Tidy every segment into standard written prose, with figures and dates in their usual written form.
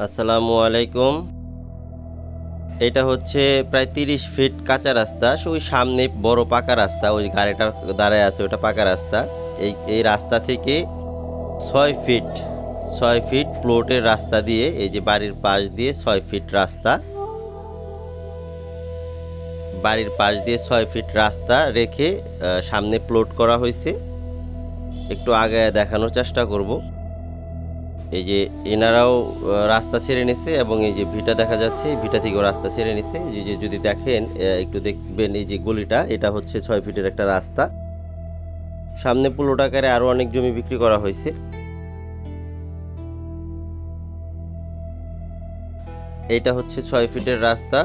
আসসালামু আলাইকুম। এটা হচ্ছে প্রায় ৩০ ফিট কাঁচা রাস্তা। ওই সামনে বড় পাকা রাস্তা, ওই গাড়িটা দাঁড়ায় আছে ওটা পাকা রাস্তা। এই রাস্তা থেকে ৬ ফিট ৬ ফিট প্লটের রাস্তা দিয়ে, এই যে বাড়ির পাশ দিয়ে ৬ ফিট রাস্তা, বাড়ির পাশ দিয়ে ৬ ফিট রাস্তা রেখে সামনে প্লট করা হয়েছে। একটু আগায় দেখানোর চেষ্টা করব। এই যে এনারাও রাস্তা ছেড়ে নিছে এবং এই যে ভিটা দেখা যাচ্ছে, এই ভিটা থেকেও রাস্তা ছেড়ে নিছে। এই যে যদি দেখেন একটু দেখবেন, এই যে গলিটা, এটা হচ্ছে ৬ ফিটের একটা রাস্তা। সামনে প্লট আকারে আরও অনেক জমি বিক্রি করা হয়েছে। এইটা হচ্ছে ৬ ফিটের রাস্তা।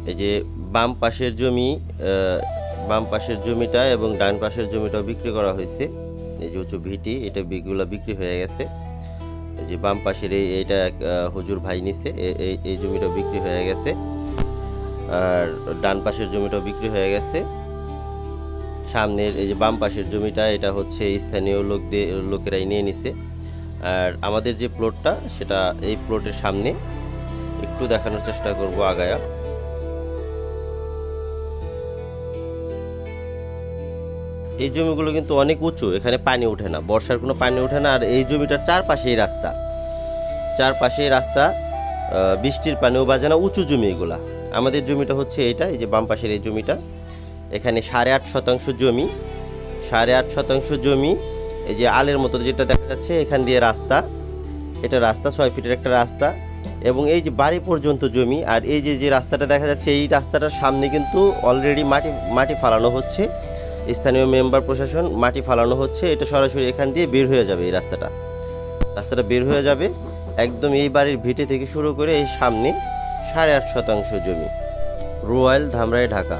এই যে বাম পাশের জমি, বাম পাশের জমিটা এবং ডান পাশের জমিটাও বিক্রি করা হয়েছে। এই যে উঁচু ভিটি, এটা বিগুলা বিক্রি হয়ে গেছে। এই যে বাম পাশের এইটা হুজুর ভাই নিছে, এই জমিটাও বিক্রি হয়ে গেছে। আর ডান পাশের জমিটাও বিক্রি হয়ে গেছে। সামনের এই যে বাম পাশের জমিটা, এটা হচ্ছে স্থানীয় লোকেরাই নিয়ে নিছে। আর আমাদের যে প্লটটা, সেটা এই প্লটের সামনে একটু দেখানোর চেষ্টা করব আগায়া। এই জমিগুলো কিন্তু অনেক উঁচু, এখানে পানি ওঠে না, বর্ষার কোনো পানি ওঠে না। আর এই জমিটার চারপাশেই রাস্তা, চারপাশেই রাস্তা, বৃষ্টির পানিও বাজে না, উঁচু জমি এগুলা। আমাদের জমিটা হচ্ছে এইটা, এই যে বাম পাশের এই জমিটা। এখানে 8.5 শতাংশ জমি, 8.5 শতাংশ জমি। এই যে আলের মতো যেটা দেখা যাচ্ছে, এখান দিয়ে রাস্তা, এটা রাস্তা ৬ ফিটের একটা রাস্তা। এবং এই যে বাড়ি পর্যন্ত জমি। আর এই যে রাস্তাটা দেখা যাচ্ছে, এই রাস্তাটার সামনে কিন্তু অলরেডি মাটি ফালানো হচ্ছে। স্থানীয় মেম্বার প্রশাসন মাটি ফালানো হচ্ছে। এটা সরাসরি এখান দিয়ে বের হয়ে যাবে, এই রাস্তাটা বের হয়ে যাবে একদম এই বাড়ির ভিটে থেকে শুরু করে এই সামনে 8.5 শতাংশ জমি। রয়্যাল ধামরাই, ঢাকা।